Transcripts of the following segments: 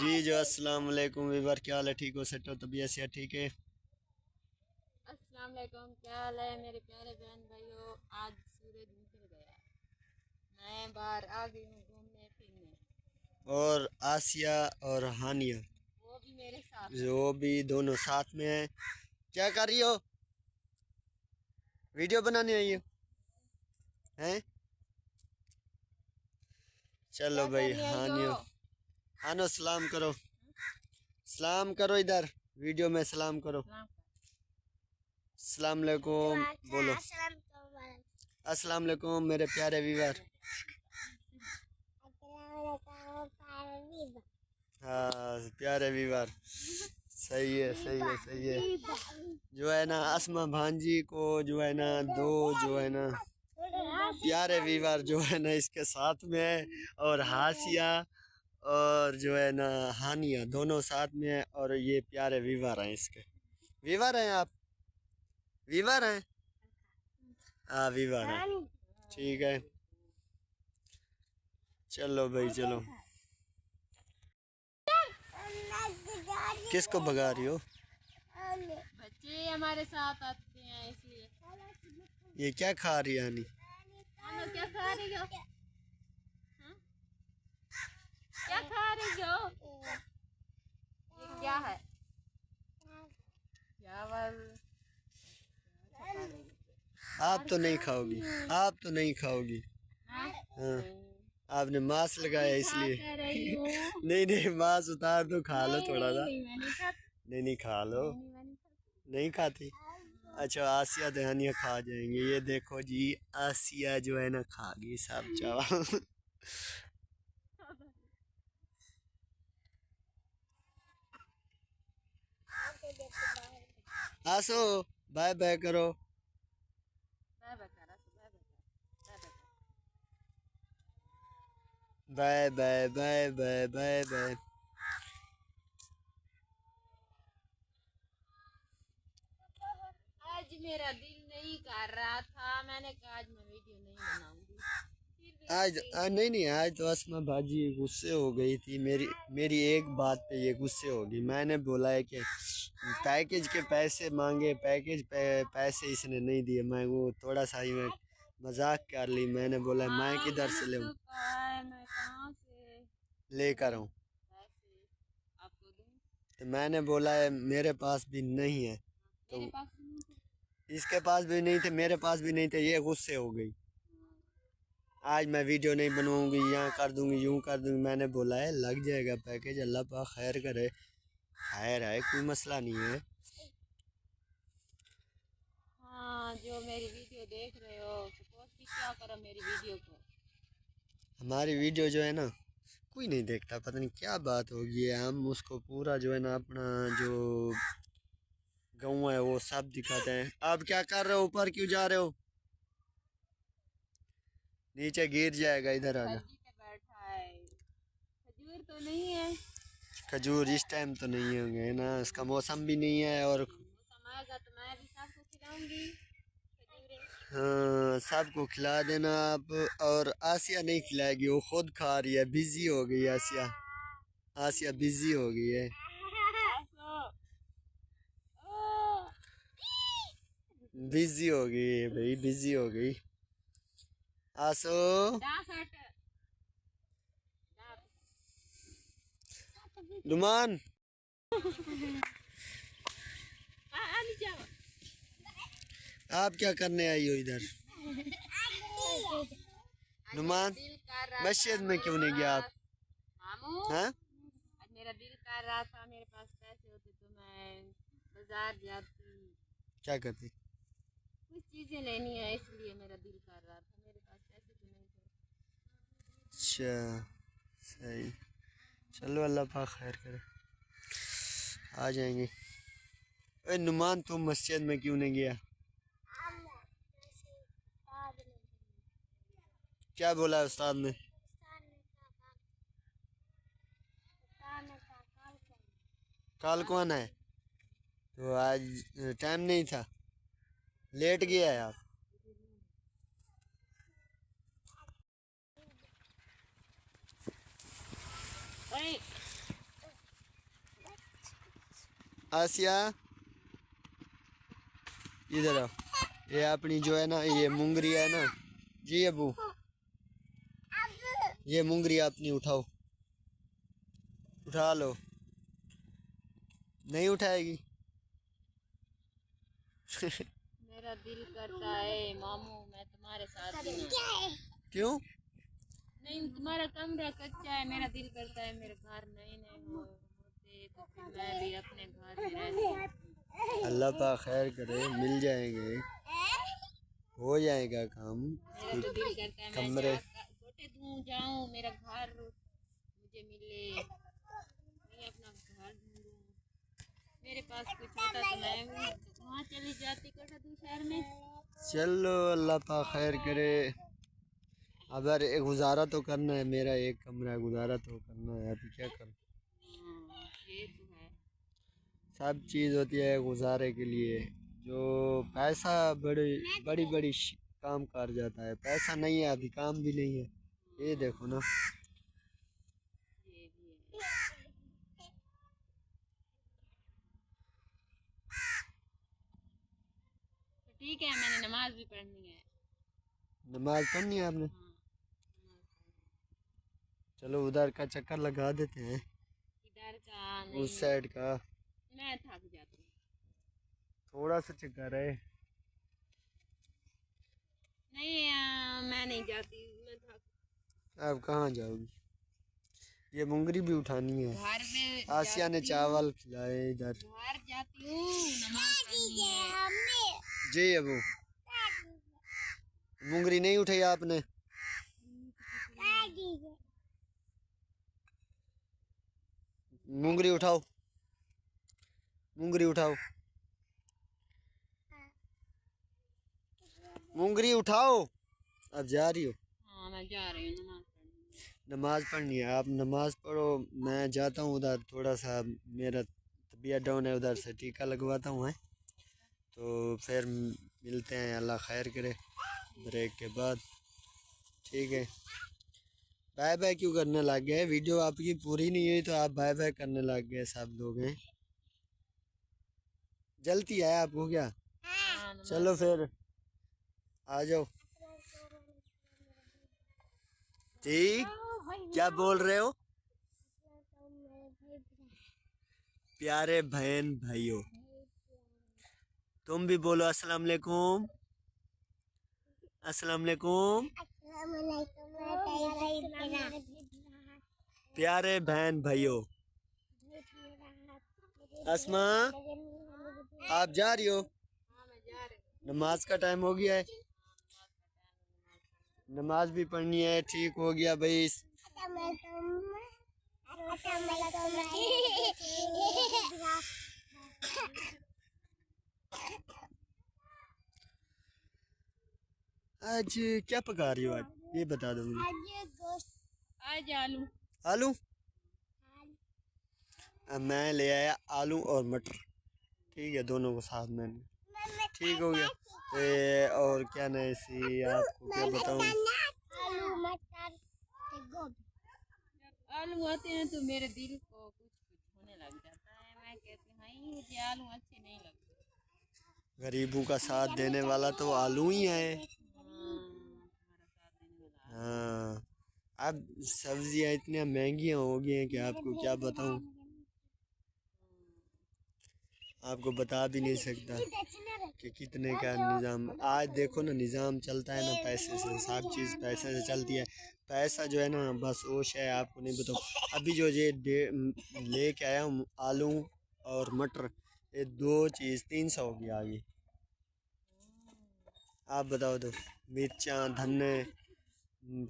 जी जो अस्सलाम वालेकुम वीवर, क्या हाल है? ठीक हो? सेट हो? तबीयत से ठीक है? अस्सलाम वालेकुम, क्या हाल है मेरे प्यारे बहन भाइयों। आज सूरज निकल गया, मैं बाहर आ गई हूँ घूमने फिरने। और आसिया और हानिया वो भी मेरे साथ है। जो भी दोनों साथ में है। क्या कर रही हो? वीडियो बनाने आई हो? हैं? चलो क्या भाई करने आई हो? हानियो, हानो सलाम करो, सलाम करो, इधर वीडियो में सलाम करो। सलाम। अस्सलाम वालेकुम बोलो। अस्सलाम वालेकुम मेरे प्यारे वीवर। हाँ प्यारे वीवर, सही है सही है सही है। जो है ना असमा भांजी को जो है ना दो जो है ना प्यारे वीवर जो है ना इसके साथ में है। और हासिया और जो है ना हानिया दोनों साथ में है। और ये प्यारे वीवर हैं इसके। वीवर हैं आप? वीवर हैं? हाँ वीवर हैं। ठीक है चलो भाई चलो। किसको भगा रही हो? बच्चे हमारे साथ आते हैं इसलिए। ये क्या खा रही है हानी? हेलो, क्या खा रही हो? हाँ? क्या खा रही हो? ये क्या है? चावल। अच्छा खा रही आप तो नहीं खाओगी, आप तो नहीं खाओगी। हाँ? हाँ नहीं। आपने मास्क लगाया खा इसलिए। कर रही हूँ। नहीं नहीं मास्क उतार दो, खा लो नहीं थोड़ा सा। नहीं, मैं नहीं खाती। नहीं नहीं खा लो। नहीं नहीं, मैं नहीं खाती। नहीं खाती? अच्छा आसिया दहानिया खा जाएंगे। ये देखो जी आसिया जो है ना खा गई सब चावल। आसो बाय बाय करो। बाय बाय करा, बाय बाय करा, बाय बाय करा। Bye bye bye bye bye bye. आज मेरा दिल नहीं कर रहा था, मैंने कहा आज मैं वीडियो नहीं बनाऊंगी, फिर भी आ आज गई। नहीं नहीं आज तो असमा भाजी गुस्से हो गई थी। मेरी एक बात पे ये गुस्से हो गई। मैंने बोला है कि पैकेज के पैसे मांगे, पैकेज पे पैसे इसने नहीं दिए। मैं वो थोड़ा सा ही मैं मजाक कर ली। मैंने बोला मैं हाँ, किधर मैंने से ले तो कहा है, मैं कहाँ से लेकर आऊँ? पैसे आपको दूँ? तो मैंने बोला है मेरे पास भी नहीं है। तो मेरे पास नहीं थे। इसके पास भी नहीं थे, मेरे पास भी नहीं थे। ये गुस्से हो गई। आज मैं वीडियो नहीं बनवाऊंगी, यहाँ कर दूंगी, यूं कर दूंगी। मैंने बोला है लग जाएगा पैकेज, अल्लाह पाक खैर करे। खैर है, कोई मसला नहीं है। हाँ, जो मेरी वीडियो देख रहे हो सपोज भी क्या करो मेरी वीडियो को। हमारी वीडियो जो है ना कोई नहीं देखता, पता नहीं क्या बात होगी। हम उसको पूरा जो है ना अपना जो गाँव है वो सब दिखाते हैं। आप क्या कर रहे हो? ऊपर क्यों जा रहे हो? नीचे गिर जाएगा, इधर आ जा। खजूर पे बैठा है। खजूर तो नहीं है। खजूर इस टाइम तो नहीं होंगे ना, इसका मौसम भी नहीं है। और मौसम आएगा तो मैं भी सबको खिलाऊंगी खजूरें। हाँ सबको खिला देना आप। और आसिया नहीं खिलाएगी, वो खुद खा रही है। बिजी हो गई आसिया, आसिया बिजी हो गई है। बिजी हो गई है भाई, बिजी हो गई। आसो नुमान आप क्या करने आई हो इधर? नुमान मस्जिद में क्यों नहीं गया आप? मामू, हाँ आज मेरा दिल कर रहा था मेरे पास पैसे होते तो मैं बाजार जाती, क्या करती? कुछ चीजें लेनी है इसलिए मेरा दिल कर रहा था, मेरे पास पैसे तो नहीं थे। अच्छा सही, चलो अल्लाह पाक खैर करे, आ जाएंगे। अरे नुमान तुम मस्जिद में क्यों नहीं गया? क्या बोला है उस्ताद ने? कल कौन है? तो आज टाइम नहीं था, लेट गया है आप। ओए, आसिया इधर आओ। ये अपनी जो है ना ये मुंगरी है ना जी अबू, ये मुंगरी अपनी उठाओ, उठा लो। नहीं उठाएगी। मेरा दिल करता है मामू मैं तुम्हारे साथ ही ना। क्यों? नहीं तुम्हारा कमरा कच्चा है, मेरा दिल करता है मेरे घर नए नए होते तो फिर मैं भी अपने घर में रहती। अल्लाह पाक खैर करे, मिल जाएंगे, हो जाएगा काम। मेरा तो दिल करता है मैं कमरे छोटे दूँ जाऊँ, मेरा घर मुझे मिले, मैं अपना घर ढूंढूं। मेरे पास कुछ होता तो मैं वहाँ चली जाती कोटा दूँ शहर में। चलो अल्लाह पाक खैर करे। अब यार एक गुजारा तो करना है, मेरा एक कमरा गुजारा तो करना है, अभी क्या करूं। ये तो है। सब चीज़ होती है गुजारे के लिए। जो पैसा बड़ी बड़ी बड़ी काम कर जाता है, पैसा नहीं है अभी काम भी नहीं है। ये देखो ना, ये भी है। तो ठीक है मैंने नमाज भी पढ़नी है। नमाज पढ़नी है आपने? हाँ, चलो उधर का चक्कर लगा देते हैं, इधर का नहीं, उस साइड का। मैं थक जाती हूँ। थोड़ा सा चक्कर है। नहीं मैं नहीं जाती, मैं थक। आप कहाँ जाओगी? ये मुंगरी भी उठानी है। घर में आसिया ने चावल खिलाए इधर। घर जाती हूँ नमाज पढ़नी है। जी अबू, मुंगरी नहीं उठाई आपने? मुंगरी उठाओ, मुंगरी उठाओ, मुंगरी उठाओ। अब जा रही हो? हाँ मैं जा रही हूँ नमाज पढ़ने। नमाज पढ़नी है, आप नमाज पढ़ो, मैं जाता हूँ उधर। थोड़ा सा मेरा तबीयत डाउन है, उधर से टीका लगवाता हूँ है। तो फिर मिलते हैं, अल्लाह खैर करे ब्रेक के बाद। ठीक है, बाय बाय क्यों करने लग गए? वीडियो आपकी पूरी नहीं हुई तो आप बाय बाय करने लग गए। सब लोग हैं, जल्दी है आपको क्या? हाँ, नमाज चलो फिर आ जाओ। ठीक, क्या बोल रहे हो? प्यारे बहन भाइयों, तुम भी बोलो अस्सलाम वालेकुम। अस्सलाम वालेकुम प्यारे बहन भाइयों। अस्मा आप जा रही हो? हाँ मैं जा रही हूँ। नमाज का टाइम हो गया है, नमाज भी पढ़नी है। ठीक हो गया भाई। आज क्या पका रही हो? आज ये बता दो मुझे। आज आलू। आलू? अब मैं ले आया आलू और मटर। ठीक है, दोनों को साथ में। ठीक हो गया। और क्या नहीं सी, आपको क्या बताऊं। जब आलू आते हैं तो मेरे दिल को कुछ कुछ होने लग जाता है, मैं कहती हूँ हाय मुझे आलू अच्छे नहीं लगते। गरीबों का साथ देने वाला तो आलू ही है। तुम्हारा साथ देने वाला हाँ, अब सब्जियां इतनी महंगियां हो गई हैं कि आपको क्या बताऊं, आपको बता भी नहीं सकता कि कितने का निज़ाम। आज देखो ना, निज़ाम चलता है ना पैसे से, सब चीज़ पैसे से चलती है। पैसा जो है ना बस ओश है, आपको नहीं बताऊँ। अभी जो ये लेके आया हूँ आलू और मटर, ये दो चीज़ 300 की आ गई। आप बताओ तो, मिर्चा धनिया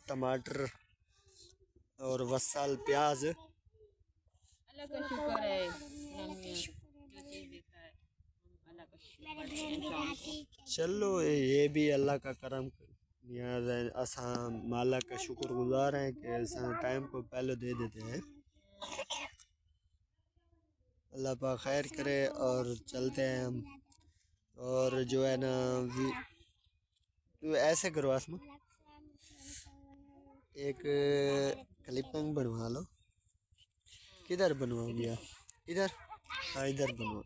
टमाटर और वसाल प्याज। अल्लाह का शुक्र है जो चीज़ देता है हम अल्लाह का शुक्र करते हैं इंसान को। चलो ये भी अल्लाह का करम यार, असा माला का शुक्रगुजार हैं कि असा टाइम को पहले दे देते हैं। अल्लाह पाक खैर करे और चलते हैं हम। और जो है ना तो ऐसे करो आसमा, एक क्लिपिंग बनवा लो। किधर बनवाओगी आप? इधर हाँ इधर बनवा